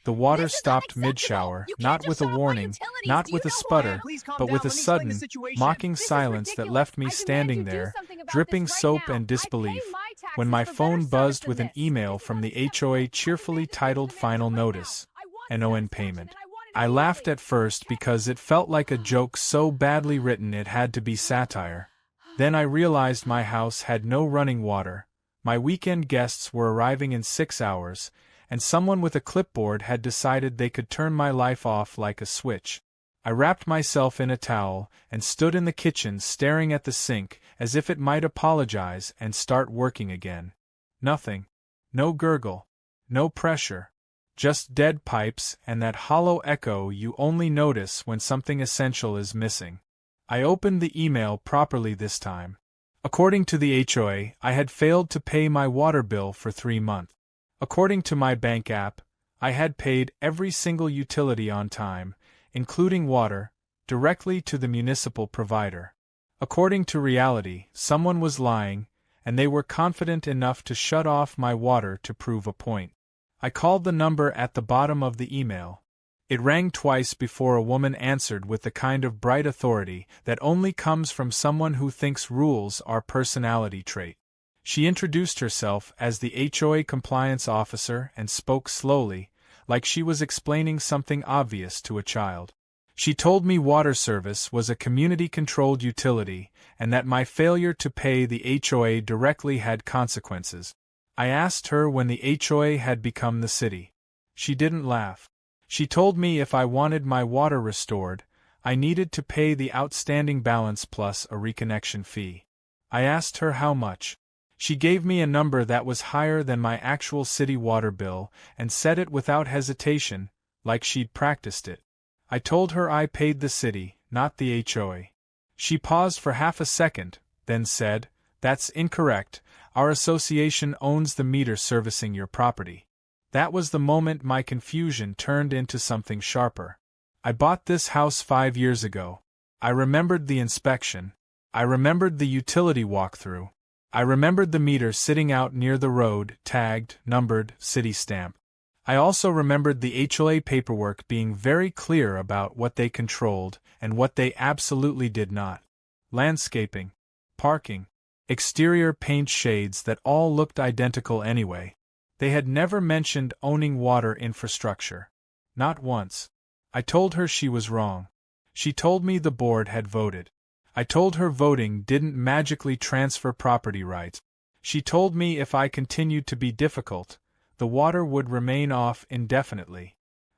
The water stopped mid-shower, not with a warning, not with a sputter, but with a sudden, mocking silence that left me standing there, dripping soap and disbelief, when my phone buzzed with an email from the HOA cheerfully titled Final Notice, an ON payment. I laughed at first because it felt like a joke so badly written it had to be satire. Then I realized my house had no running water, my weekend guests were arriving in 6 hours, and someone with a clipboard had decided they could turn my life off like a switch. I wrapped myself in a towel and stood in the kitchen staring at the sink as if it might apologize and start working again. Nothing. No gurgle. No pressure. Just dead pipes and that hollow echo you only notice when something essential is missing. I opened the email properly this time. According to the HOA, I had failed to pay my water bill for 3 months. According to my bank app, I had paid every single utility on time, including water, directly to the municipal provider. According to reality, someone was lying, and they were confident enough to shut off my water to prove a point. I called the number at the bottom of the email. It rang twice before a woman answered with the kind of bright authority that only comes from someone who thinks rules are personality trait. She introduced herself as the HOA compliance officer and spoke slowly, like she was explaining something obvious to a child. She told me water service was a community-controlled utility and that my failure to pay the HOA directly had consequences. I asked her when the HOA had become the city. She didn't laugh. She told me if I wanted my water restored, I needed to pay the outstanding balance plus a reconnection fee. I asked her how much. She gave me a number that was higher than my actual city water bill and said it without hesitation, like she'd practiced it. I told her I paid the city, not the HOA. She paused for half a second, then said, "That's incorrect. Our association owns the meter servicing your property." That was the moment my confusion turned into something sharper. I bought this house 5 years ago. I remembered the inspection. I remembered the utility walkthrough. I remembered the meter sitting out near the road, tagged, numbered, city stamp. I also remembered the HOA paperwork being very clear about what they controlled and what they absolutely did not. Landscaping, parking, exterior paint shades that all looked identical anyway. They had never mentioned owning water infrastructure. Not once. I told her she was wrong. She told me the board had voted. I told her voting didn't magically transfer property rights. She told me if I continued to be difficult, the water would remain off indefinitely.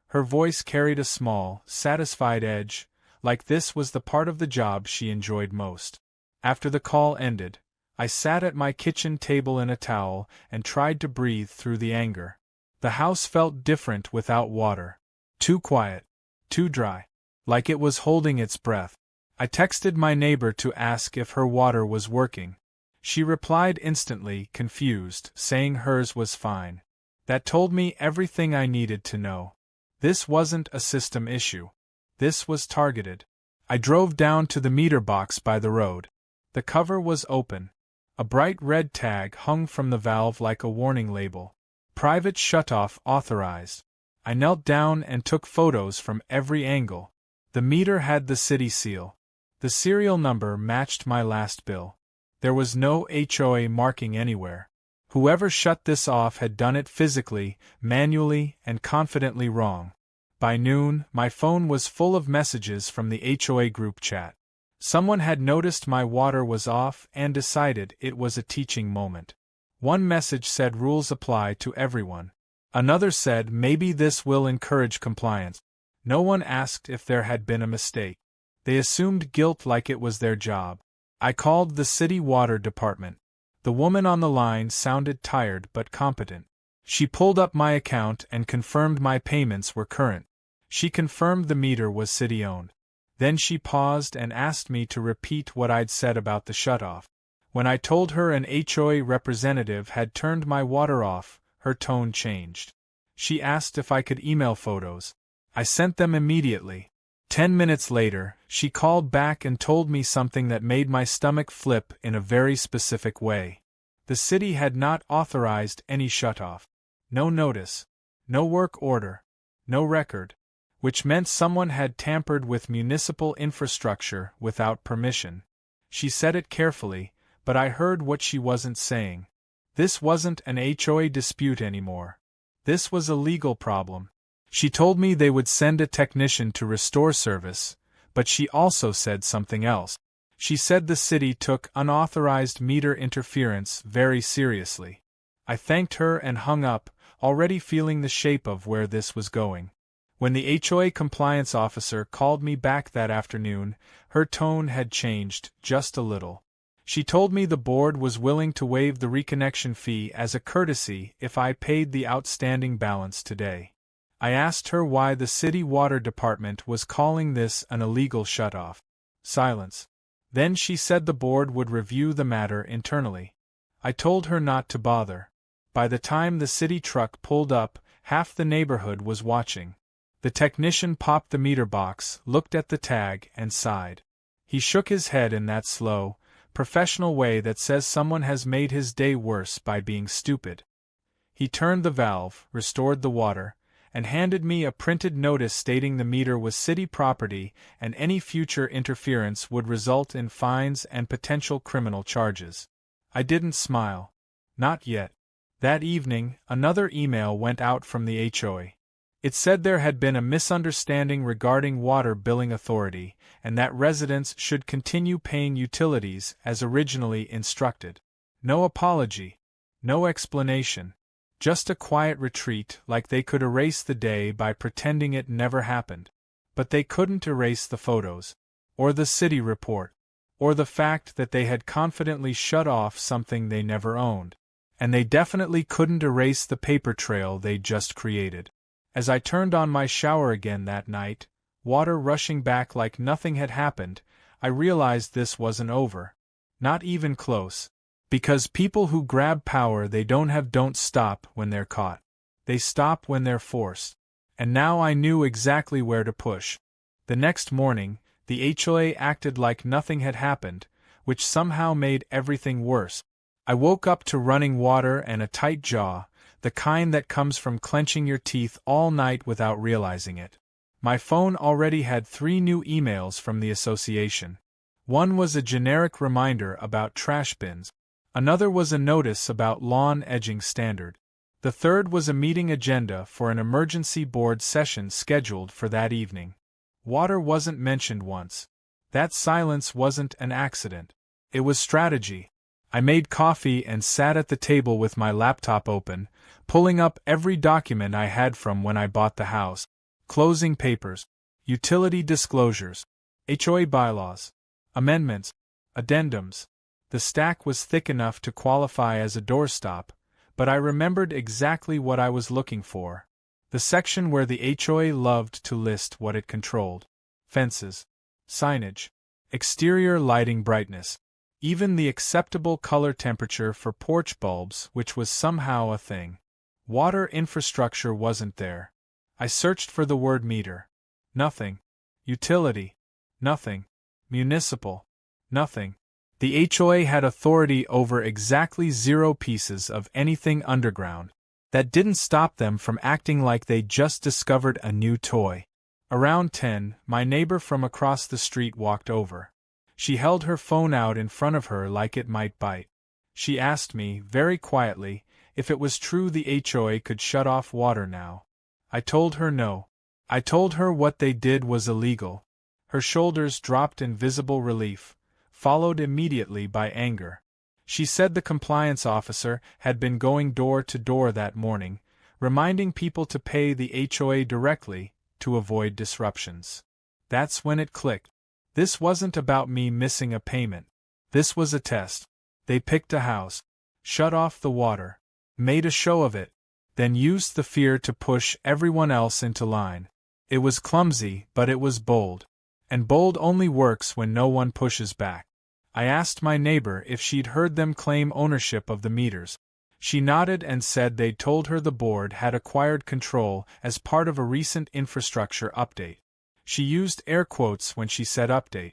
Her voice carried a small, satisfied edge, like this was the part of the job she enjoyed most. After the call ended, I sat at my kitchen table in a towel and tried to breathe through the anger. The house felt different without water. Too quiet. Too dry. Like it was holding its breath. I texted my neighbor to ask if her water was working. She replied instantly, confused, saying hers was fine. That told me everything I needed to know. This wasn't a system issue. This was targeted. I drove down to the meter box by the road. The cover was open. A bright red tag hung from the valve like a warning label. Private shutoff authorized. I knelt down and took photos from every angle. The meter had the city seal. The serial number matched my last bill. There was no HOA marking anywhere. Whoever shut this off had done it physically, manually, and confidently wrong. By noon, my phone was full of messages from the HOA group chat. Someone had noticed my water was off and decided it was a teaching moment. One message said rules apply to everyone. Another said maybe this will encourage compliance. No one asked if there had been a mistake. They assumed guilt like it was their job. I called the city water department. The woman on the line sounded tired but competent. She pulled up my account and confirmed my payments were current. She confirmed the meter was city-owned. Then she paused and asked me to repeat what I'd said about the shutoff. When I told her an HOA representative had turned my water off, her tone changed. She asked if I could email photos. I sent them immediately. 10 minutes later, she called back and told me something that made my stomach flip in a very specific way. The city had not authorized any shutoff. No notice. No work order. No record. Which meant someone had tampered with municipal infrastructure without permission. She said it carefully, but I heard what she wasn't saying. This wasn't an HOA dispute anymore. This was a legal problem. She told me they would send a technician to restore service, but she also said something else. She said the city took unauthorized meter interference very seriously. I thanked her and hung up, already feeling the shape of where this was going. When the HOA compliance officer called me back that afternoon, her tone had changed just a little. She told me the board was willing to waive the reconnection fee as a courtesy if I paid the outstanding balance today. I asked her why the city water department was calling this an illegal shutoff. Silence. Then she said the board would review the matter internally. I told her not to bother. By the time the city truck pulled up, half the neighborhood was watching. The technician popped the meter box, looked at the tag, and sighed. He shook his head in that slow, professional way that says someone has made his day worse by being stupid. He turned the valve, restored the water, and handed me a printed notice stating the meter was city property and any future interference would result in fines and potential criminal charges. I didn't smile. Not yet. That evening, another email went out from the HOA. It said there had been a misunderstanding regarding water billing authority, and that residents should continue paying utilities as originally instructed. No apology. No explanation. Just a quiet retreat like they could erase the day by pretending it never happened. But they couldn't erase the photos, or the city report, or the fact that they had confidently shut off something they never owned. And they definitely couldn't erase the paper trail they just created. As I turned on my shower again that night, water rushing back like nothing had happened, I realized this wasn't over. Not even close. Because people who grab power they don't stop when they're caught. They stop when they're forced. And now I knew exactly where to push. The next morning, the HOA acted like nothing had happened, which somehow made everything worse. I woke up to running water and a tight jaw, the kind that comes from clenching your teeth all night without realizing it. My phone already had 3 new emails from the association. One was a generic reminder about trash bins. Another was a notice about lawn edging standard. The third was a meeting agenda for an emergency board session scheduled for that evening. Water wasn't mentioned once. That silence wasn't an accident. It was strategy. I made coffee and sat at the table with my laptop open, pulling up every document I had from when I bought the house. Closing papers, utility disclosures, HOA bylaws, amendments, addendums. The stack was thick enough to qualify as a doorstop, but I remembered exactly what I was looking for. The section where the HOA loved to list what it controlled. Fences, signage, exterior lighting brightness, even the acceptable color temperature for porch bulbs, which was somehow a thing. Water infrastructure wasn't there. I searched for the word meter. Nothing. Utility. Nothing. Municipal. Nothing. The HOA had authority over exactly 0 pieces of anything underground. That didn't stop them from acting like they just discovered a new toy. Around 10, my neighbor from across the street walked over. She held her phone out in front of her like it might bite. She asked me, very quietly, if it was true the HOA could shut off water now. I told her no. I told her what they did was illegal. Her shoulders dropped in visible relief, followed immediately by anger. She said the compliance officer had been going door to door that morning, reminding people to pay the HOA directly to avoid disruptions. That's when it clicked. This wasn't about me missing a payment. This was a test. They picked a house, shut off the water, made a show of it, then used the fear to push everyone else into line. It was clumsy, but it was bold. And bold only works when no one pushes back. I asked my neighbor if she'd heard them claim ownership of the meters. She nodded and said they'd told her the board had acquired control as part of a recent infrastructure update. She used air quotes when she said update.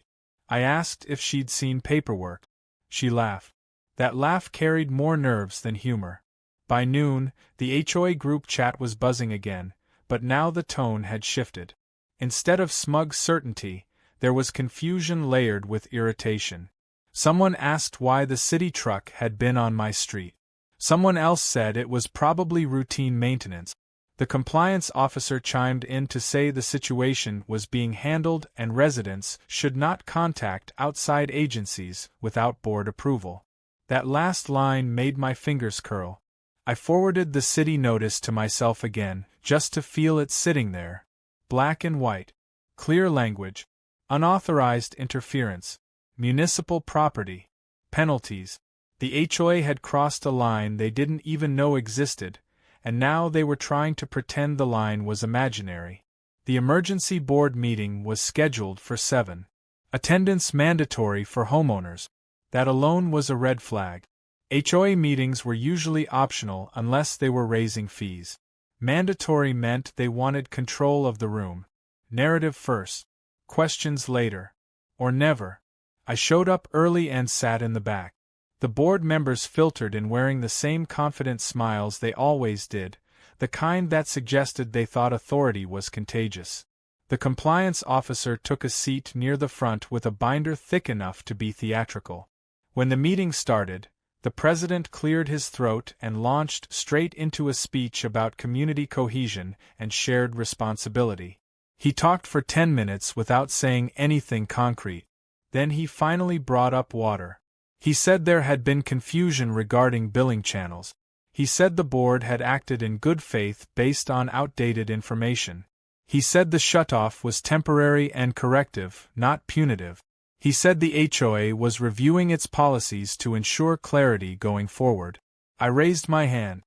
I asked if she'd seen paperwork. She laughed. That laugh carried more nerves than humor. By noon, the HOA group chat was buzzing again, but now the tone had shifted. Instead of smug certainty, there was confusion layered with irritation. Someone asked why the city truck had been on my street. Someone else said it was probably routine maintenance. The compliance officer chimed in to say the situation was being handled and residents should not contact outside agencies without board approval. That last line made my fingers curl. I forwarded the city notice to myself again, just to feel it sitting there. Black and white. Clear language. Unauthorized interference. Municipal property. Penalties. The HOA had crossed a line they didn't even know existed, and now they were trying to pretend the line was imaginary. The emergency board meeting was scheduled for 7. Attendance mandatory for homeowners. That alone was a red flag. HOA meetings were usually optional unless they were raising fees. Mandatory meant they wanted control of the room. Narrative first. Questions later. Or never. I showed up early and sat in the back. The board members filtered in wearing the same confident smiles they always did, the kind that suggested they thought authority was contagious. The compliance officer took a seat near the front with a binder thick enough to be theatrical. When the meeting started, the president cleared his throat and launched straight into a speech about community cohesion and shared responsibility. He talked for 10 minutes without saying anything concrete. Then he finally brought up water. He said there had been confusion regarding billing channels. He said the board had acted in good faith based on outdated information. He said the shutoff was temporary and corrective, not punitive. He said the HOA was reviewing its policies to ensure clarity going forward. I raised my hand.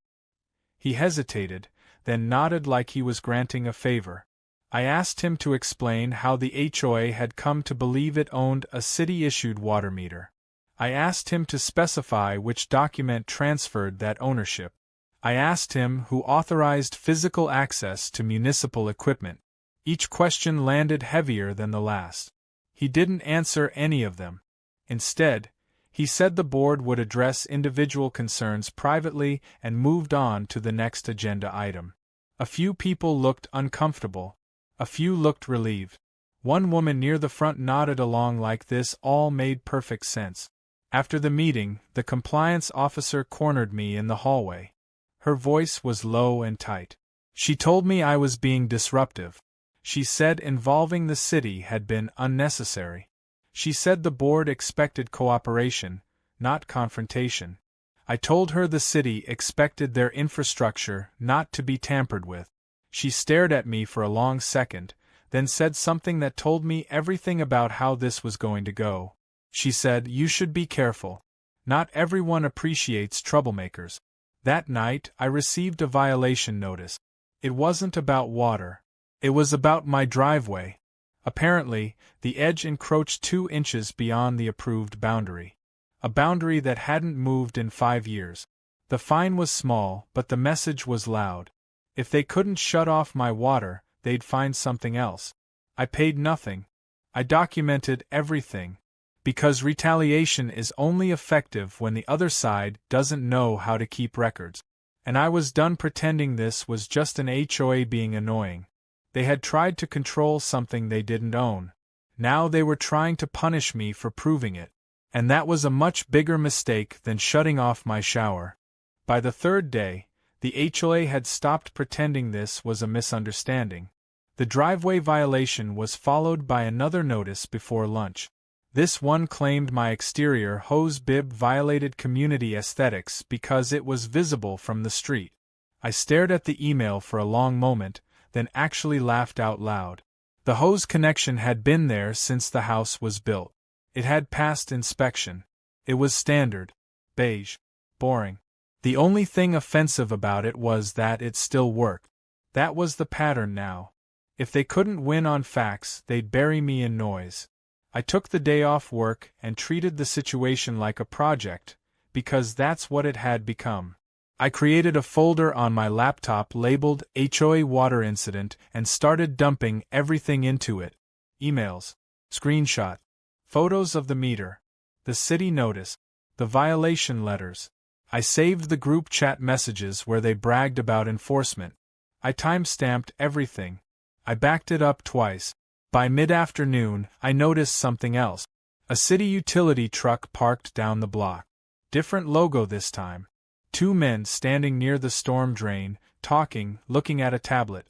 He hesitated, then nodded like he was granting a favor. I asked him to explain how the HOA had come to believe it owned a city-issued water meter. I asked him to specify which document transferred that ownership. I asked him who authorized physical access to municipal equipment. Each question landed heavier than the last. He didn't answer any of them. Instead, he said the board would address individual concerns privately and moved on to the next agenda item. A few people looked uncomfortable. A few looked relieved. One woman near the front nodded along like this all made perfect sense. After the meeting, the compliance officer cornered me in the hallway. Her voice was low and tight. She told me I was being disruptive. She said involving the city had been unnecessary. She said the board expected cooperation, not confrontation. I told her the city expected their infrastructure not to be tampered with. She stared at me for a long second, then said something that told me everything about how this was going to go. She said, "You should be careful. Not everyone appreciates troublemakers." That night, I received a violation notice. It wasn't about water. It was about my driveway. Apparently, the edge encroached 2 inches beyond the approved boundary. A boundary that hadn't moved in 5 years. The fine was small, but the message was loud. If they couldn't shut off my water, they'd find something else. I paid nothing. I documented everything. Because retaliation is only effective when the other side doesn't know how to keep records. And I was done pretending this was just an HOA being annoying. They had tried to control something they didn't own. Now they were trying to punish me for proving it. And that was a much bigger mistake than shutting off my shower. By the 3rd day, the HOA had stopped pretending this was a misunderstanding. The driveway violation was followed by another notice before lunch. This one claimed my exterior hose bib violated community aesthetics because it was visible from the street. I stared at the email for a long moment, then actually laughed out loud. The hose connection had been there since the house was built. It had passed inspection. It was standard. Beige. Boring. The only thing offensive about it was that it still worked. That was the pattern now. If they couldn't win on facts, they'd bury me in noise. I took the day off work and treated the situation like a project, because that's what it had become. I created a folder on my laptop labeled HOA Water Incident and started dumping everything into it. Emails, screenshot, photos of the meter, the city notice, the violation letters. I saved the group chat messages where they bragged about enforcement. I time-stamped everything. I backed it up twice. By mid-afternoon, I noticed something else. A city utility truck parked down the block. Different logo this time. 2 men standing near the storm drain, talking, looking at a tablet.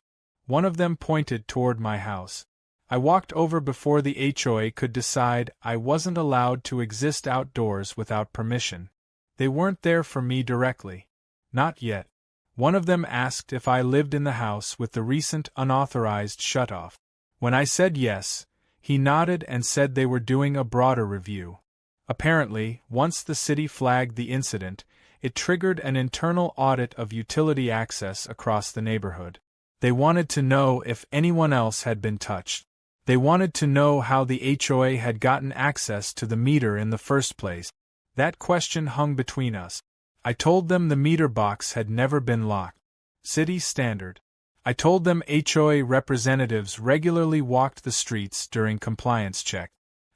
One of them pointed toward my house. I walked over before the HOA could decide I wasn't allowed to exist outdoors without permission. They weren't there for me directly. Not yet. One of them asked if I lived in the house with the recent unauthorized shutoff. When I said yes, he nodded and said they were doing a broader review. Apparently, once the city flagged the incident, it triggered an internal audit of utility access across the neighborhood. They wanted to know if anyone else had been touched. They wanted to know how the HOA had gotten access to the meter in the first place. That question hung between us. I told them the meter box had never been locked. City standard. I told them HOA representatives regularly walked the streets during compliance check.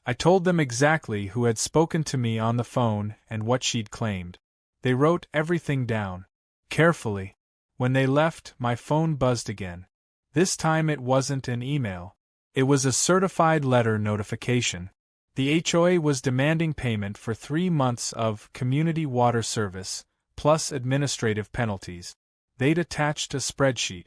I told them exactly who had spoken to me on the phone and what she'd claimed. They wrote everything down. Carefully. When they left, my phone buzzed again. This time it wasn't an email. It was a certified letter notification. The HOA was demanding payment for 3 months of community water service, plus administrative penalties. They'd attached a spreadsheet.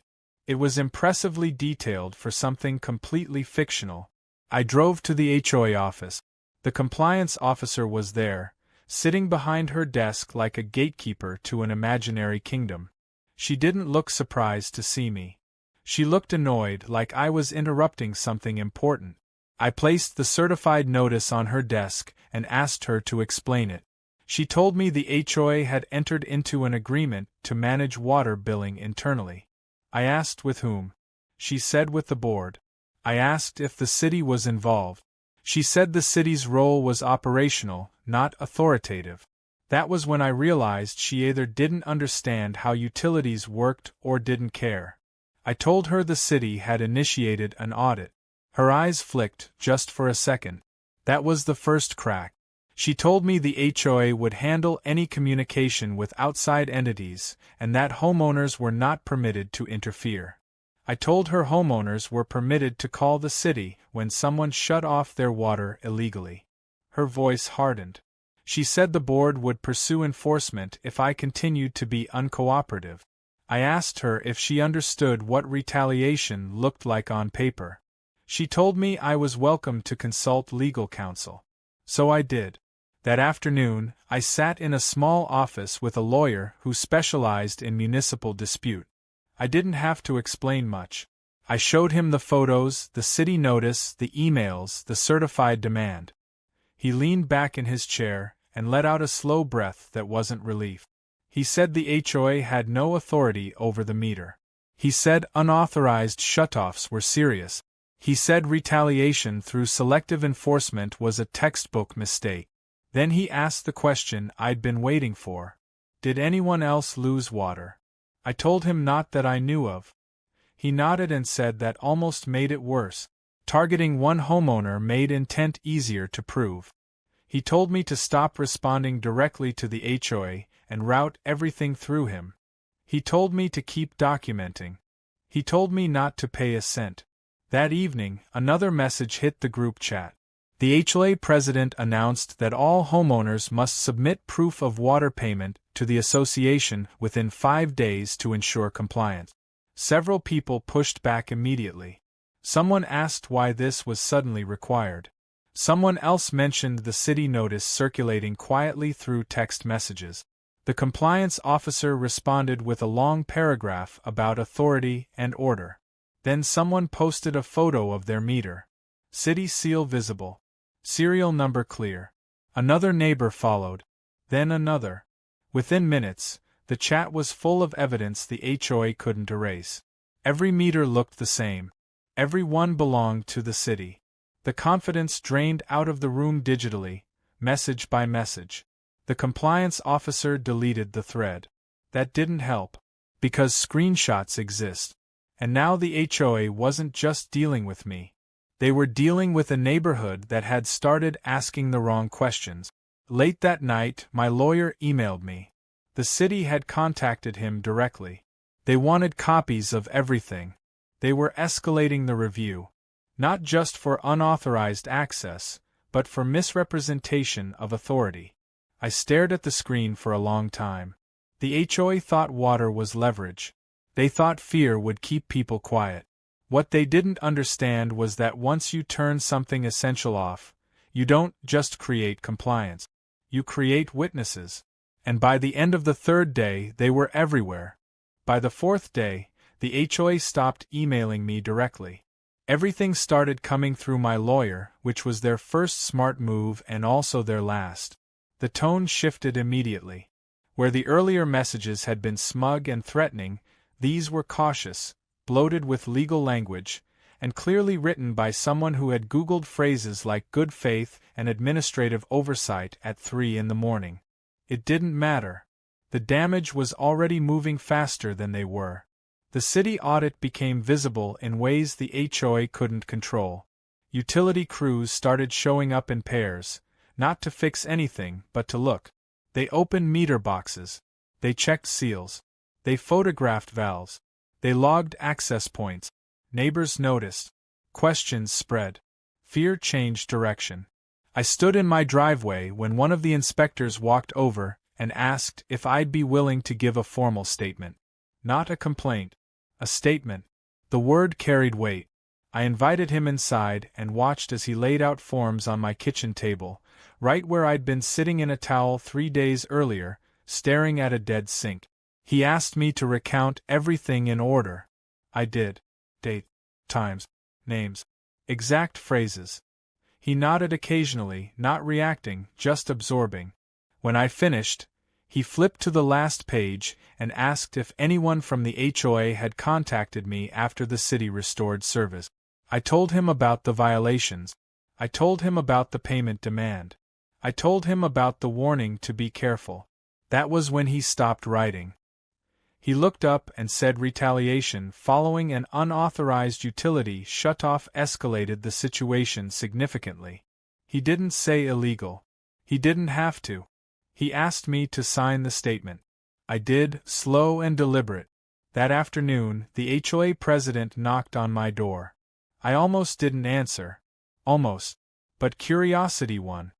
It was impressively detailed for something completely fictional. I drove to the HOA office. The compliance officer was there, sitting behind her desk like a gatekeeper to an imaginary kingdom. She didn't look surprised to see me. She looked annoyed, like I was interrupting something important. I placed the certified notice on her desk and asked her to explain it. She told me the HOA had entered into an agreement to manage water billing internally. I asked with whom. She said with the board. I asked if the city was involved. She said the city's role was operational, not authoritative. That was when I realized she either didn't understand how utilities worked or didn't care. I told her the city had initiated an audit. Her eyes flicked, just for a second. That was the first crack. She told me the HOA would handle any communication with outside entities, and that homeowners were not permitted to interfere. I told her homeowners were permitted to call the city when someone shut off their water illegally. Her voice hardened. She said the board would pursue enforcement if I continued to be uncooperative. I asked her if she understood what retaliation looked like on paper. She told me I was welcome to consult legal counsel. So I did. That afternoon, I sat in a small office with a lawyer who specialized in municipal dispute. I didn't have to explain much. I showed him the photos, the city notice, the emails, the certified demand. He leaned back in his chair and let out a slow breath that wasn't relief. He said the HOA had no authority over the meter. He said unauthorized shutoffs were serious. He said retaliation through selective enforcement was a textbook mistake. Then he asked the question I'd been waiting for. Did anyone else lose water? I told him not that I knew of. He nodded and said that almost made it worse. Targeting one homeowner made intent easier to prove. He told me to stop responding directly to the HOA and route everything through him. He told me to keep documenting. He told me not to pay a cent. That evening, another message hit the group chat. The HOA president announced that all homeowners must submit proof of water payment to the association within 5 days to ensure compliance. Several people pushed back immediately. Someone asked why this was suddenly required. Someone else mentioned the city notice circulating quietly through text messages. The compliance officer responded with a long paragraph about authority and order. Then someone posted a photo of their meter. City seal visible. Serial number clear. Another neighbor followed. Then another. Within minutes, the chat was full of evidence the HOA couldn't erase. Every meter looked the same. Every one belonged to the city. The confidence drained out of the room digitally, message by message. The compliance officer deleted the thread. That didn't help. Because screenshots exist. And now the HOA wasn't just dealing with me. They were dealing with a neighborhood that had started asking the wrong questions. Late that night, my lawyer emailed me. The city had contacted him directly. They wanted copies of everything. They were escalating the review. Not just for unauthorized access, but for misrepresentation of authority. I stared at the screen for a long time. The HOA thought water was leverage. They thought fear would keep people quiet. What they didn't understand was that once you turn something essential off, you don't just create compliance. You create witnesses. And by the end of the third day, they were everywhere. By the fourth day, the HOA stopped emailing me directly. Everything started coming through my lawyer, which was their first smart move and also their last. The tone shifted immediately. Where the earlier messages had been smug and threatening, these were cautious, bloated with legal language, and clearly written by someone who had Googled phrases like good faith and administrative oversight at 3 in the morning. It didn't matter. The damage was already moving faster than they were. The city audit became visible in ways the HOA couldn't control. Utility crews started showing up in pairs, not to fix anything but to look. They opened meter boxes. They checked seals. They photographed valves. They logged access points. Neighbors noticed. Questions spread. Fear changed direction. I stood in my driveway when one of the inspectors walked over and asked if I'd be willing to give a formal statement. Not a complaint. A statement. The word carried weight. I invited him inside and watched as he laid out forms on my kitchen table, right where I'd been sitting in a towel 3 days earlier, staring at a dead sink. He asked me to recount everything in order. I did. Date, times, names, exact phrases. He nodded occasionally, not reacting, just absorbing. When I finished, he flipped to the last page and asked if anyone from the HOA had contacted me after the city restored service. I told him about the violations. I told him about the payment demand. I told him about the warning to be careful. That was when he stopped writing. He looked up and said retaliation following an unauthorized utility shutoff escalated the situation significantly. He didn't say illegal. He didn't have to. He asked me to sign the statement. I did, slow and deliberate. That afternoon, the HOA president knocked on my door. I almost didn't answer. Almost. But curiosity won.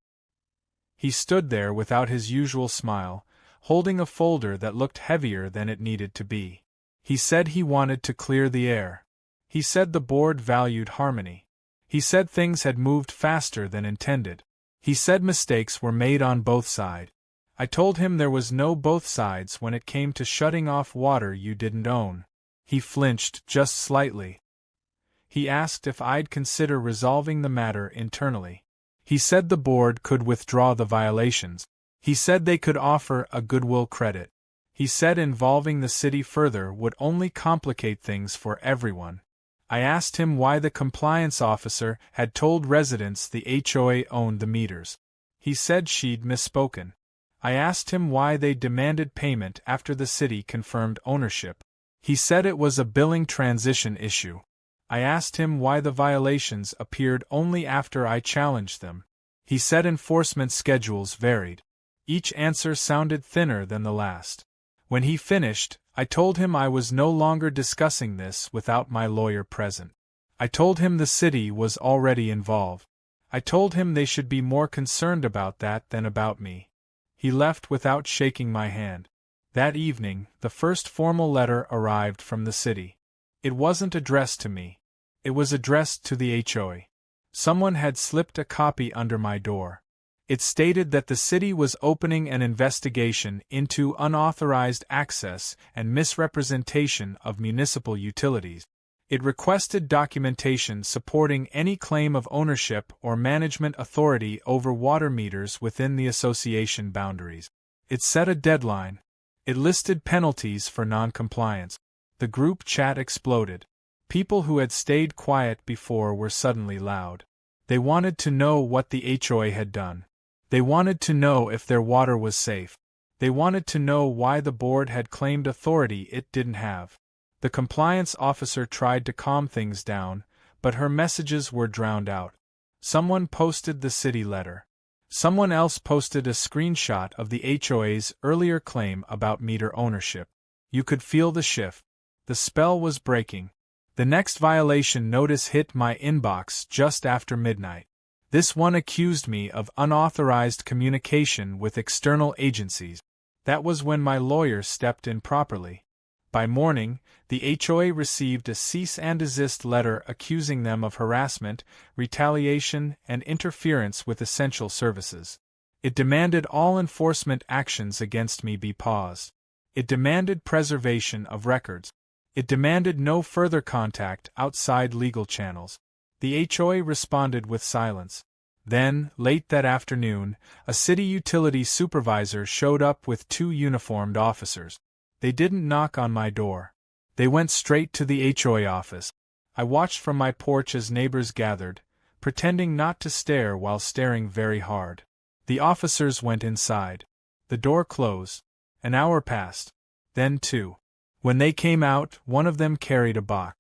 He stood there without his usual smile, holding a folder that looked heavier than it needed to be. He said he wanted to clear the air. He said the board valued harmony. He said things had moved faster than intended. He said mistakes were made on both sides. I told him there was no both sides when it came to shutting off water you didn't own. He flinched just slightly. He asked if I'd consider resolving the matter internally. He said the board could withdraw the violations. He said they could offer a goodwill credit. He said involving the city further would only complicate things for everyone. I asked him why the compliance officer had told residents the HOA owned the meters. He said she'd misspoken. I asked him why they demanded payment after the city confirmed ownership. He said it was a billing transition issue. I asked him why the violations appeared only after I challenged them. He said enforcement schedules varied. Each answer sounded thinner than the last. When he finished, I told him I was no longer discussing this without my lawyer present. I told him the city was already involved. I told him they should be more concerned about that than about me. He left without shaking my hand. That evening, the first formal letter arrived from the city. It wasn't addressed to me. It was addressed to the HOA. Someone had slipped a copy under my door. It stated that the city was opening an investigation into unauthorized access and misrepresentation of municipal utilities. It requested documentation supporting any claim of ownership or management authority over water meters within the association boundaries. It set a deadline. It listed penalties for non-compliance. The group chat exploded. People who had stayed quiet before were suddenly loud. They wanted to know what the HOA had done. They wanted to know if their water was safe. They wanted to know why the board had claimed authority it didn't have. The compliance officer tried to calm things down, but her messages were drowned out. Someone posted the city letter. Someone else posted a screenshot of the HOA's earlier claim about meter ownership. You could feel the shift. The spell was breaking. The next violation notice hit my inbox just after midnight. This one accused me of unauthorized communication with external agencies. That was when my lawyer stepped in properly. By morning, the HOA received a cease and desist letter accusing them of harassment, retaliation, and interference with essential services. It demanded all enforcement actions against me be paused. It demanded preservation of records. It demanded no further contact outside legal channels. The HOA responded with silence. Then, late that afternoon, a city utility supervisor showed up with 2 uniformed officers. They didn't knock on my door. They went straight to the HOA office. I watched from my porch as neighbors gathered, pretending not to stare while staring very hard. The officers went inside. The door closed. An hour passed. Then 2. When they came out, one of them carried a box.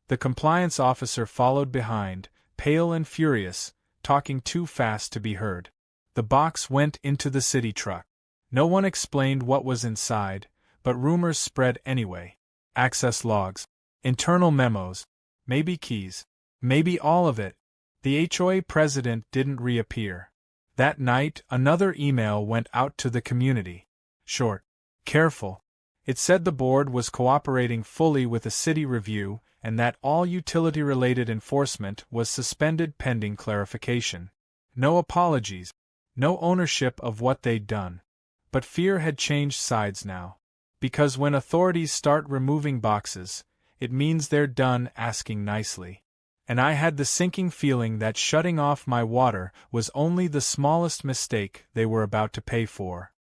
The compliance officer followed behind, pale and furious, talking too fast to be heard. The box went into the city truck. No one explained what was inside, but rumors spread anyway. Access logs, internal memos, maybe keys, maybe all of it. The HOA president didn't reappear. That night, another email went out to the community. Short, careful. It said the board was cooperating fully with a city review and that all utility-related enforcement was suspended pending clarification. No apologies, no ownership of what they'd done. But fear had changed sides now. Because when authorities start removing boxes, it means they're done asking nicely. And I had the sinking feeling that shutting off my water was only the smallest mistake they were about to pay for.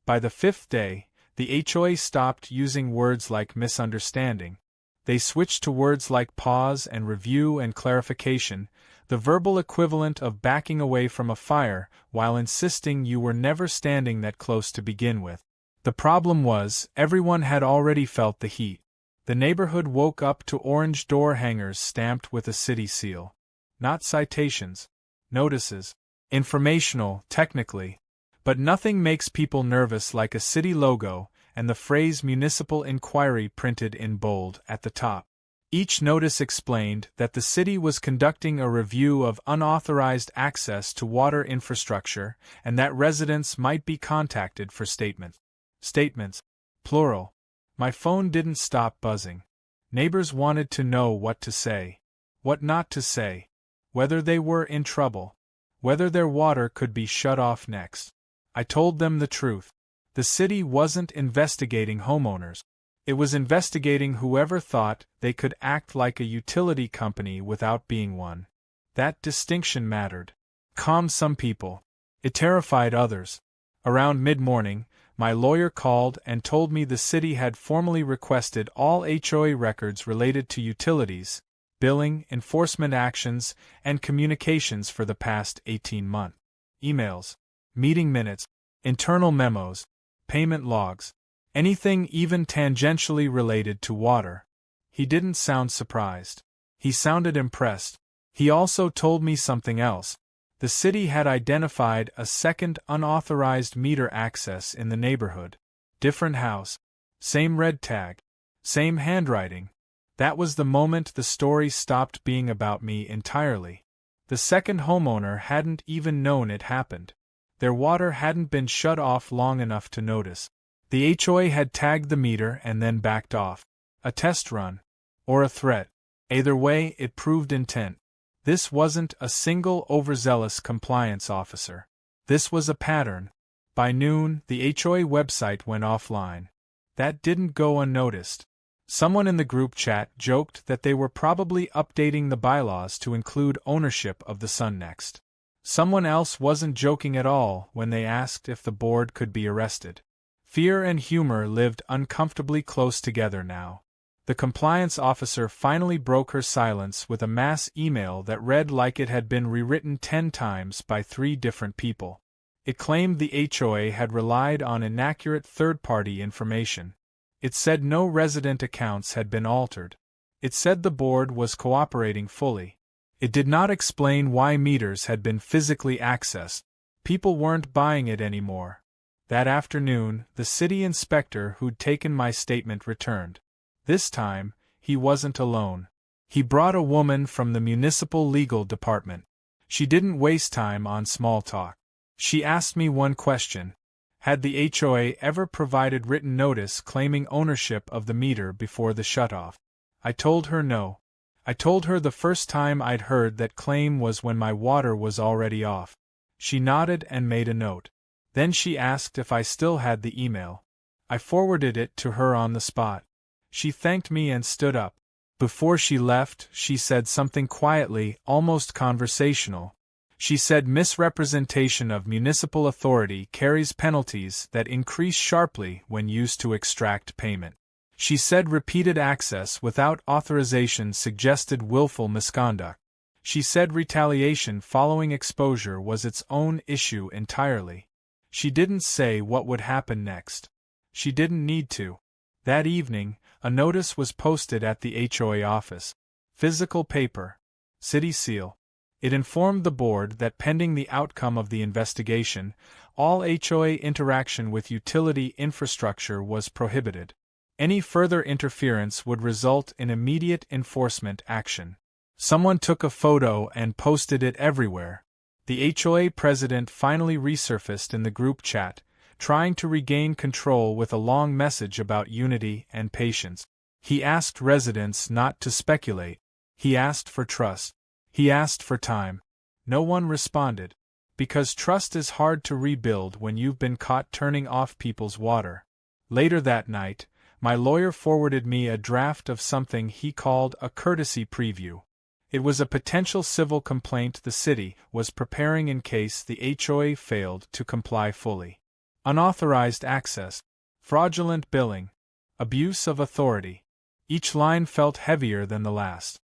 By the 5th day, the HOA stopped using words like misunderstanding. They switched to words like pause and review and clarification, the verbal equivalent of backing away from a fire while insisting you were never standing that close to begin with. The problem was, everyone had already felt the heat. The neighborhood woke up to orange door hangers stamped with a city seal. Not citations. Notices. Informational, technically. But nothing makes people nervous like a city logo and the phrase municipal inquiry printed in bold at the top. Each notice explained that the city was conducting a review of unauthorized access to water infrastructure and that residents might be contacted for statements. Statements. Plural. My phone didn't stop buzzing. Neighbors wanted to know what to say, what not to say, whether they were in trouble, whether their water could be shut off next. I told them the truth. The city wasn't investigating homeowners. It was investigating whoever thought they could act like a utility company without being one. That distinction mattered. Calmed some people. It terrified others. Around mid-morning, my lawyer called and told me the city had formally requested all HOA records related to utilities, billing, enforcement actions, and communications for the past 18 months. Emails, meeting minutes, internal memos, payment logs, anything even tangentially related to water. He didn't sound surprised. He sounded impressed. He also told me something else. The city had identified a second unauthorized meter access in the neighborhood. Different house. Same red tag. Same handwriting. That was the moment the story stopped being about me entirely. The second homeowner hadn't even known it happened. Their water hadn't been shut off long enough to notice. The HOA had tagged the meter and then backed off. A test run. Or a threat. Either way, it proved intent. This wasn't a single overzealous compliance officer. This was a pattern. By noon, the HOA website went offline. That didn't go unnoticed. Someone in the group chat joked that they were probably updating the bylaws to include ownership of the sun next. Someone else wasn't joking at all when they asked if the board could be arrested. Fear and humor lived uncomfortably close together now. The compliance officer finally broke her silence with a mass email that read like it had been rewritten 10 times by 3 different people. It claimed the HOA had relied on inaccurate third-party information. It said no resident accounts had been altered. It said the board was cooperating fully. It did not explain why meters had been physically accessed. People weren't buying it anymore. That afternoon, the city inspector who'd taken my statement returned. This time, he wasn't alone. He brought a woman from the municipal legal department. She didn't waste time on small talk. She asked me one question. Had the HOA ever provided written notice claiming ownership of the meter before the shutoff? I told her no. I told her the first time I'd heard that claim was when my water was already off. She nodded and made a note. Then she asked if I still had the email. I forwarded it to her on the spot. She thanked me and stood up. Before she left, she said something quietly, almost conversational. She said misrepresentation of municipal authority carries penalties that increase sharply when used to extract payment. She said repeated access without authorization suggested willful misconduct. She said retaliation following exposure was its own issue entirely. She didn't say what would happen next. She didn't need to. That evening, a notice was posted at the HOA office. Physical paper. City seal. It informed the board that pending the outcome of the investigation, all HOA interaction with utility infrastructure was prohibited. Any further interference would result in immediate enforcement action. Someone took a photo and posted it everywhere. The HOA president finally resurfaced in the group chat, trying to regain control with a long message about unity and patience. He asked residents not to speculate. He asked for trust. He asked for time. No one responded. Because trust is hard to rebuild when you've been caught turning off people's water. Later that night, my lawyer forwarded me a draft of something he called a courtesy preview. It was a potential civil complaint the city was preparing in case the HOA failed to comply fully. Unauthorized access, fraudulent billing, abuse of authority. Each line felt heavier than the last.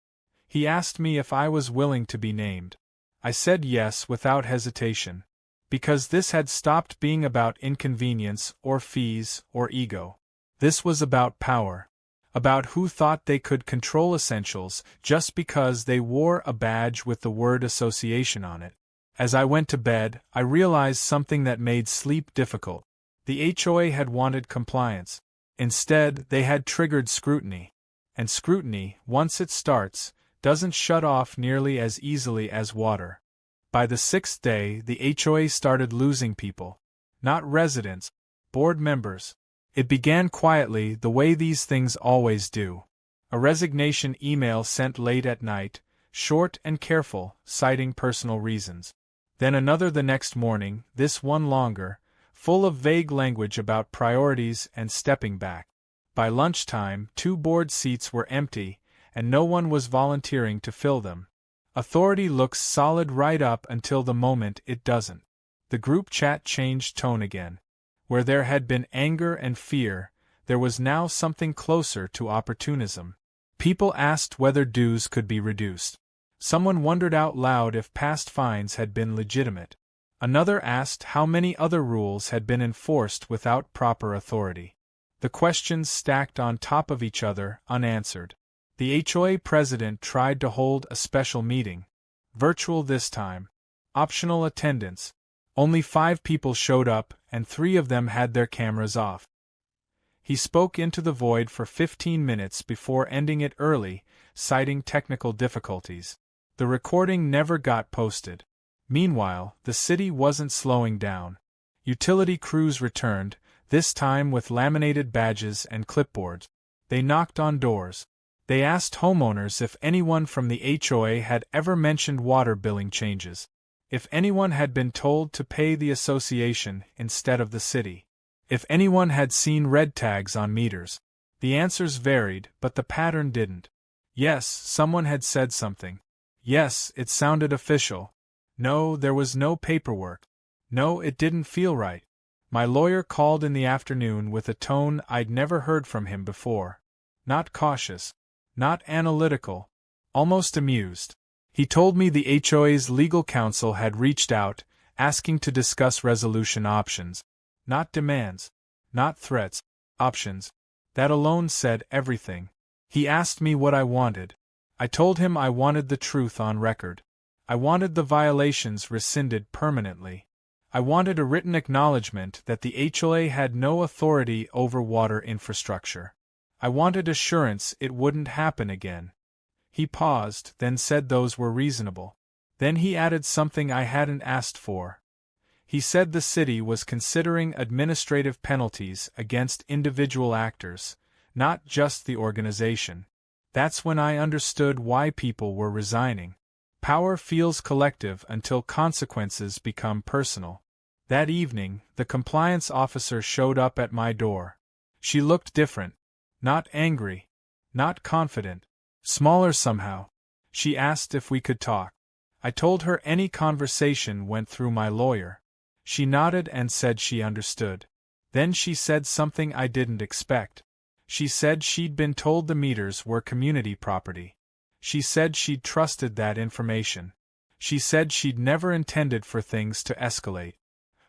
He asked me if I was willing to be named. I said yes without hesitation. Because this had stopped being about inconvenience or fees or ego. This was about power. About who thought they could control essentials just because they wore a badge with the word association on it. As I went to bed, I realized something that made sleep difficult. The HOA had wanted compliance. Instead, they had triggered scrutiny. And scrutiny, once it starts, doesn't shut off nearly as easily as water. By the 6th day, the HOA started losing people. Not residents, board members. It began quietly, the way these things always do. A resignation email sent late at night, short and careful, citing personal reasons. Then another the next morning, this one longer, full of vague language about priorities and stepping back. By lunchtime, 2 board seats were empty, and no one was volunteering to fill them. Authority looks solid right up until the moment it doesn't. The group chat changed tone again. Where there had been anger and fear, there was now something closer to opportunism. People asked whether dues could be reduced. Someone wondered out loud if past fines had been legitimate. Another asked how many other rules had been enforced without proper authority. The questions stacked on top of each other, unanswered. The HOA president tried to hold a special meeting. Virtual this time. Optional attendance. Only 5 people showed up, and 3 of them had their cameras off. He spoke into the void for 15 minutes before ending it early, citing technical difficulties. The recording never got posted. Meanwhile, the city wasn't slowing down. Utility crews returned, this time with laminated badges and clipboards. They knocked on doors. They asked homeowners if anyone from the HOA had ever mentioned water billing changes. If anyone had been told to pay the association instead of the city. If anyone had seen red tags on meters. The answers varied, but the pattern didn't. Yes, someone had said something. Yes, it sounded official. No, there was no paperwork. No, it didn't feel right. My lawyer called in the afternoon with a tone I'd never heard from him before. Not cautious. Not analytical. Almost amused. He told me the HOA's legal counsel had reached out, asking to discuss resolution options. Not demands. Not threats. Options. That alone said everything. He asked me what I wanted. I told him I wanted the truth on record. I wanted the violations rescinded permanently. I wanted a written acknowledgement that the HOA had no authority over water infrastructure. I wanted assurance it wouldn't happen again. He paused, then said those were reasonable. Then he added something I hadn't asked for. He said the city was considering administrative penalties against individual actors, not just the organization. That's when I understood why people were resigning. Power feels collective until consequences become personal. That evening, the compliance officer showed up at my door. She looked different. Not angry. Not confident. Smaller somehow. She asked if we could talk. I told her any conversation went through my lawyer. She nodded and said she understood. Then she said something I didn't expect. She said she'd been told the meters were community property. She said she'd trusted that information. She said she'd never intended for things to escalate.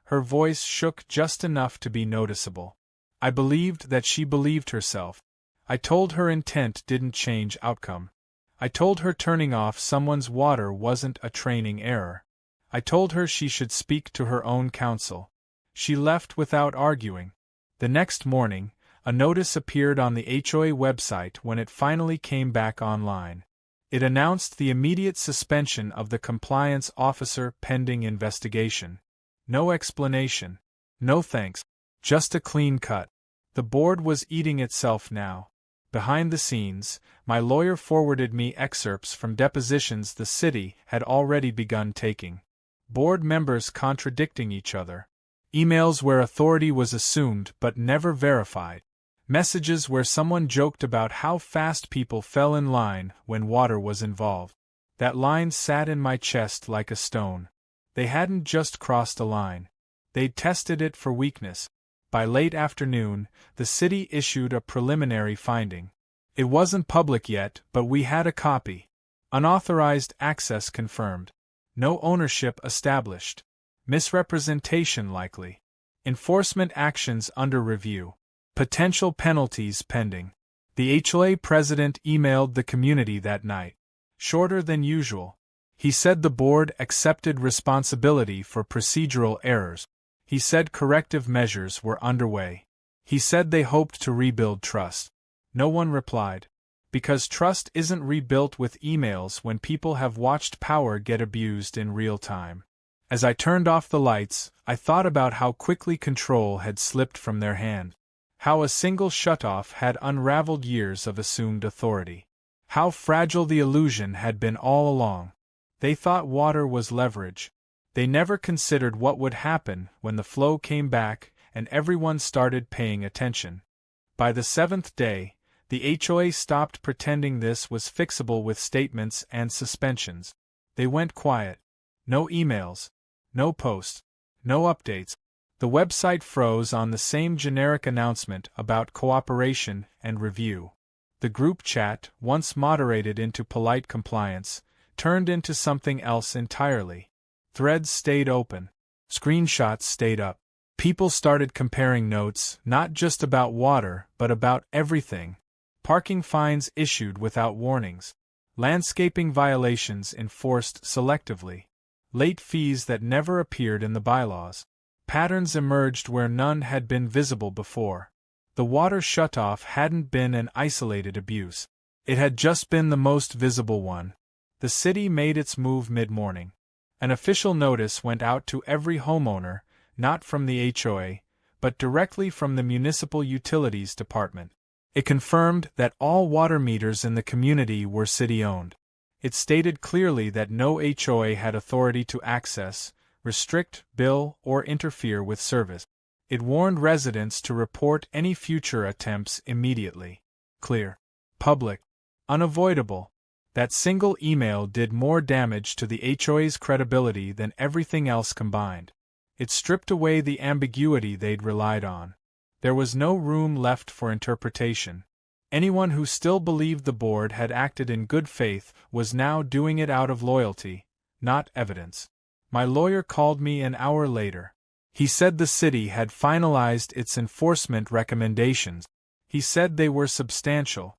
Her voice shook just enough to be noticeable. I believed that she believed herself. I told her intent didn't change outcome. I told her turning off someone's water wasn't a training error. I told her she should speak to her own counsel. She left without arguing. The next morning, a notice appeared on the HOA website when it finally came back online. It announced the immediate suspension of the compliance officer pending investigation. No explanation. No thanks. Just a clean cut. The board was eating itself now. Behind the scenes, my lawyer forwarded me excerpts from depositions the city had already begun taking. Board members contradicting each other. Emails where authority was assumed but never verified. Messages where someone joked about how fast people fell in line when water was involved. That line sat in my chest like a stone. They hadn't just crossed a line. They'd tested it for weakness. By late afternoon, the city issued a preliminary finding. It wasn't public yet, but we had a copy. Unauthorized access confirmed. No ownership established. Misrepresentation likely. Enforcement actions under review. Potential penalties pending. The HOA president emailed the community that night. Shorter than usual. He said the board accepted responsibility for procedural errors. He said corrective measures were underway. He said they hoped to rebuild trust. No one replied. Because trust isn't rebuilt with emails when people have watched power get abused in real time. As I turned off the lights, I thought about how quickly control had slipped from their hand. How a single shutoff had unraveled years of assumed authority. How fragile the illusion had been all along. They thought water was leverage. They never considered what would happen when the flow came back and everyone started paying attention. By the seventh day, the HOA stopped pretending this was fixable with statements and suspensions. They went quiet. No emails. No posts. No updates. The website froze on the same generic announcement about cooperation and review. The group chat, once moderated into polite compliance, turned into something else entirely. Threads stayed open. Screenshots stayed up. People started comparing notes, not just about water, but about everything. Parking fines issued without warnings. Landscaping violations enforced selectively. Late fees that never appeared in the bylaws. Patterns emerged where none had been visible before. The water shutoff hadn't been an isolated abuse. It had just been the most visible one. The city made its move mid-morning. An official notice went out to every homeowner, not from the HOA, but directly from the Municipal Utilities Department. It confirmed that all water meters in the community were city-owned. It stated clearly that no HOA had authority to access, restrict, bill, or interfere with service. It warned residents to report any future attempts immediately. Clear. Public. Unavoidable. That single email did more damage to the HOA's credibility than everything else combined. It stripped away the ambiguity they'd relied on. There was no room left for interpretation. Anyone who still believed the board had acted in good faith was now doing it out of loyalty, not evidence. My lawyer called me an hour later. He said the city had finalized its enforcement recommendations. He said they were substantial.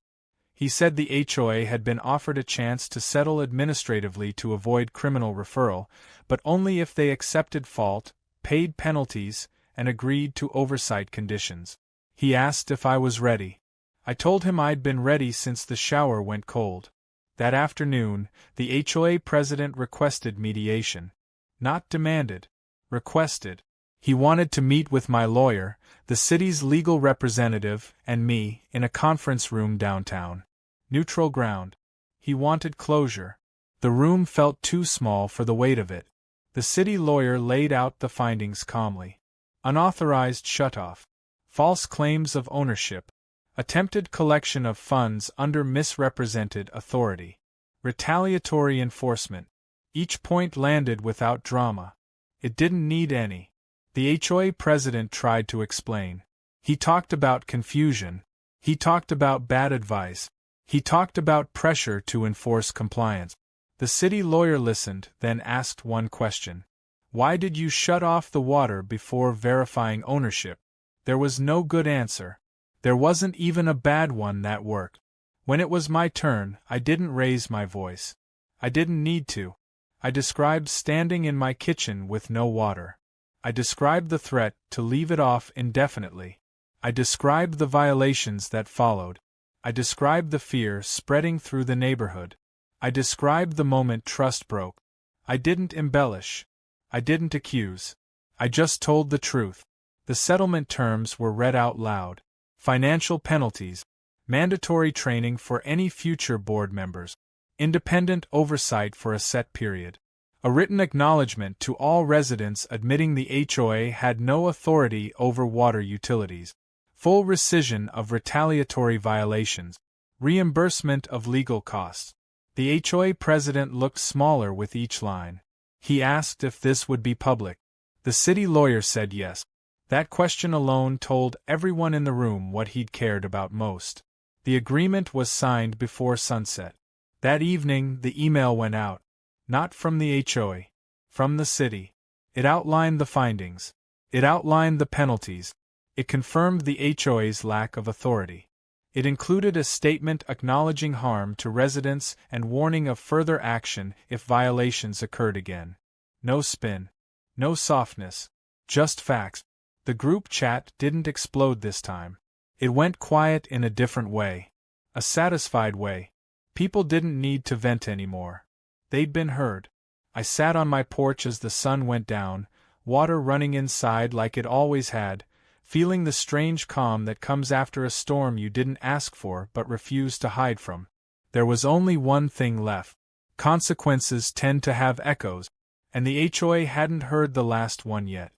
He said the HOA had been offered a chance to settle administratively to avoid criminal referral, but only if they accepted fault, paid penalties, and agreed to oversight conditions. He asked if I was ready. I told him I'd been ready since the shower went cold. That afternoon, the HOA president requested mediation. Not demanded. Requested. He wanted to meet with my lawyer, the city's legal representative, and me, in a conference room downtown. Neutral ground. He wanted closure. The room felt too small for the weight of it. The city lawyer laid out the findings calmly. Unauthorized shutoff. False claims of ownership. Attempted collection of funds under misrepresented authority. Retaliatory enforcement. Each point landed without drama. It didn't need any. The HOA president tried to explain. He talked about confusion. He talked about bad advice. He talked about pressure to enforce compliance. The city lawyer listened, then asked one question. Why did you shut off the water before verifying ownership? There was no good answer. There wasn't even a bad one that worked. When it was my turn, I didn't raise my voice. I didn't need to. I described standing in my kitchen with no water. I described the threat to leave it off indefinitely. I described the violations that followed. I described the fear spreading through the neighborhood. I described the moment trust broke. I didn't embellish. I didn't accuse. I just told the truth. The settlement terms were read out loud. Financial penalties. Mandatory training for any future board members. Independent oversight for a set period. A written acknowledgement to all residents admitting the HOA had no authority over water utilities. Full rescission of retaliatory violations. Reimbursement of legal costs. The HOA president looked smaller with each line. He asked if this would be public. The city lawyer said yes. That question alone told everyone in the room what he'd cared about most. The agreement was signed before sunset. That evening, the email went out. Not from the HOA. From the city. It outlined the findings. It outlined the penalties. It confirmed the HOA's lack of authority. It included a statement acknowledging harm to residents and warning of further action if violations occurred again. No spin. No softness. Just facts. The group chat didn't explode this time. It went quiet in a different way. A satisfied way. People didn't need to vent anymore. They'd been heard. I sat on my porch as the sun went down, water running inside like it always had, feeling the strange calm that comes after a storm you didn't ask for but refused to hide from. There was only one thing left. Consequences tend to have echoes, and the HOA hadn't heard the last one yet.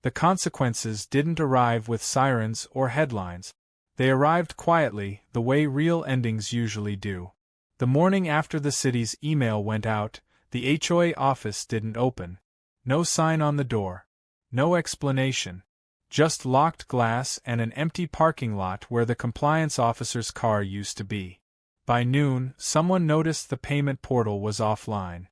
The consequences didn't arrive with sirens or headlines. They arrived quietly, the way real endings usually do. The morning after the city's email went out, the HOA office didn't open. No sign on the door. No explanation. Just locked glass and an empty parking lot where the compliance officer's car used to be. By noon, someone noticed the payment portal was offline.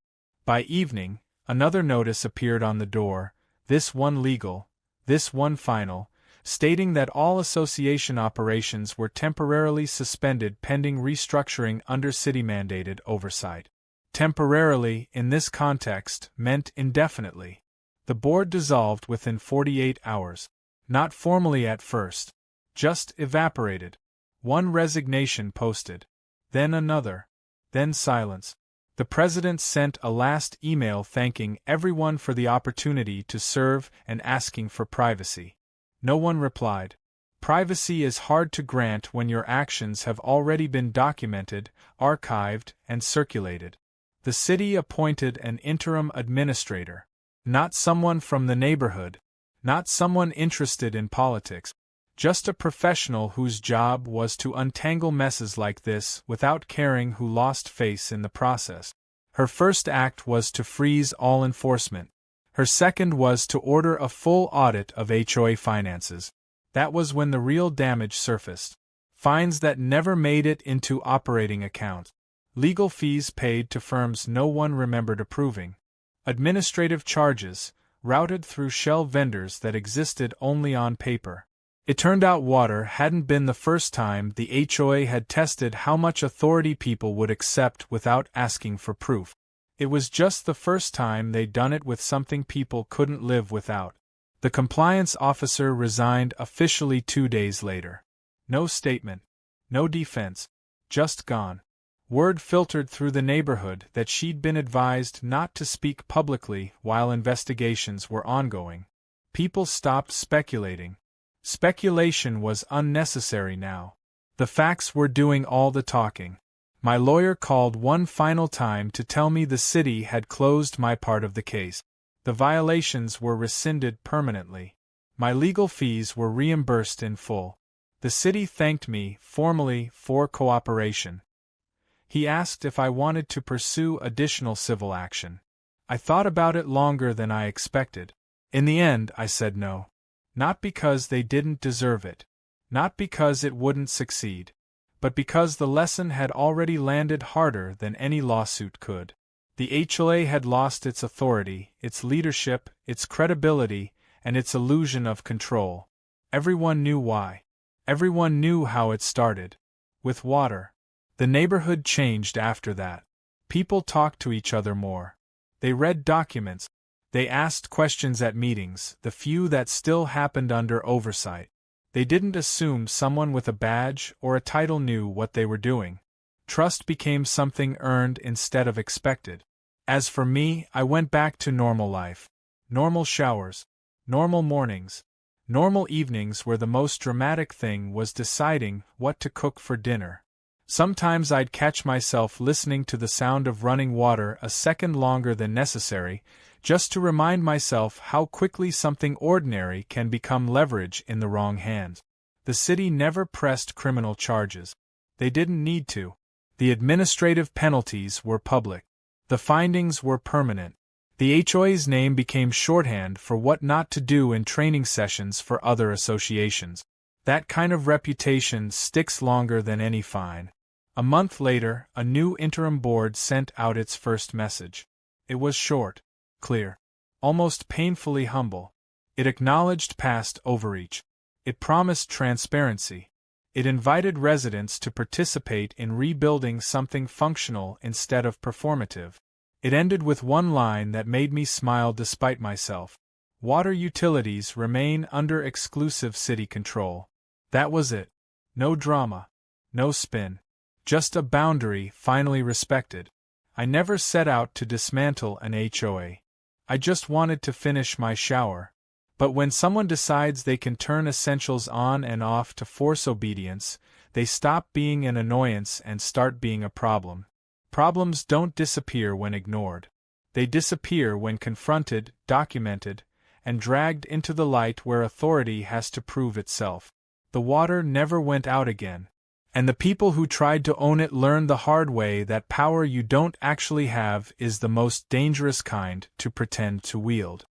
By evening, another notice appeared on the door, this one legal, this one final, stating that all association operations were temporarily suspended pending restructuring under city-mandated oversight. Temporarily, in this context, meant indefinitely. The board dissolved within 48 hours. Not formally at first. Just evaporated. One resignation posted. Then another. Then silence. The president sent a last email thanking everyone for the opportunity to serve and asking for privacy. No one replied. Privacy is hard to grant when your actions have already been documented, archived, and circulated. The city appointed an interim administrator. Not someone from the neighborhood. Not someone interested in politics. Just a professional whose job was to untangle messes like this without caring who lost face in the process. Her first act was to freeze all enforcement. Her second was to order a full audit of HOA finances. That was when the real damage surfaced. Fines that never made it into operating accounts. Legal fees paid to firms no one remembered approving. Administrative charges, routed through shell vendors that existed only on paper. It turned out water hadn't been the first time the HOA had tested how much authority people would accept without asking for proof. It was just the first time they'd done it with something people couldn't live without. The compliance officer resigned officially 2 days later. No statement. No defense. Just gone. Word filtered through the neighborhood that she'd been advised not to speak publicly while investigations were ongoing. People stopped speculating. Speculation was unnecessary now. The facts were doing all the talking. My lawyer called one final time to tell me the city had closed my part of the case. The violations were rescinded permanently. My legal fees were reimbursed in full. The city thanked me formally for cooperation. He asked if I wanted to pursue additional civil action. I thought about it longer than I expected. In the end, I said no. Not because they didn't deserve it. Not because it wouldn't succeed. But because the lesson had already landed harder than any lawsuit could. The HOA had lost its authority, its leadership, its credibility, and its illusion of control. Everyone knew why. Everyone knew how it started. With water. The neighborhood changed after that. People talked to each other more. They read documents. They asked questions at meetings, the few that still happened under oversight. They didn't assume someone with a badge or a title knew what they were doing. Trust became something earned instead of expected. As for me, I went back to normal life. Normal showers. Normal mornings. Normal evenings where the most dramatic thing was deciding what to cook for dinner. Sometimes I'd catch myself listening to the sound of running water a second longer than necessary, just to remind myself how quickly something ordinary can become leverage in the wrong hands. The city never pressed criminal charges. They didn't need to. The administrative penalties were public. The findings were permanent. The HOA's name became shorthand for what not to do in training sessions for other associations. That kind of reputation sticks longer than any fine. A month later, a new interim board sent out its first message. It was short, clear, almost painfully humble. It acknowledged past overreach. It promised transparency. It invited residents to participate in rebuilding something functional instead of performative. It ended with one line that made me smile despite myself. Water utilities remain under exclusive city control. That was it. No drama. No spin. Just a boundary finally respected. I never set out to dismantle an HOA. I just wanted to finish my shower. But when someone decides they can turn essentials on and off to force obedience, they stop being an annoyance and start being a problem. Problems don't disappear when ignored. They disappear when confronted, documented, and dragged into the light where authority has to prove itself. The water never went out again. And the people who tried to own it learned the hard way that power you don't actually have is the most dangerous kind to pretend to wield.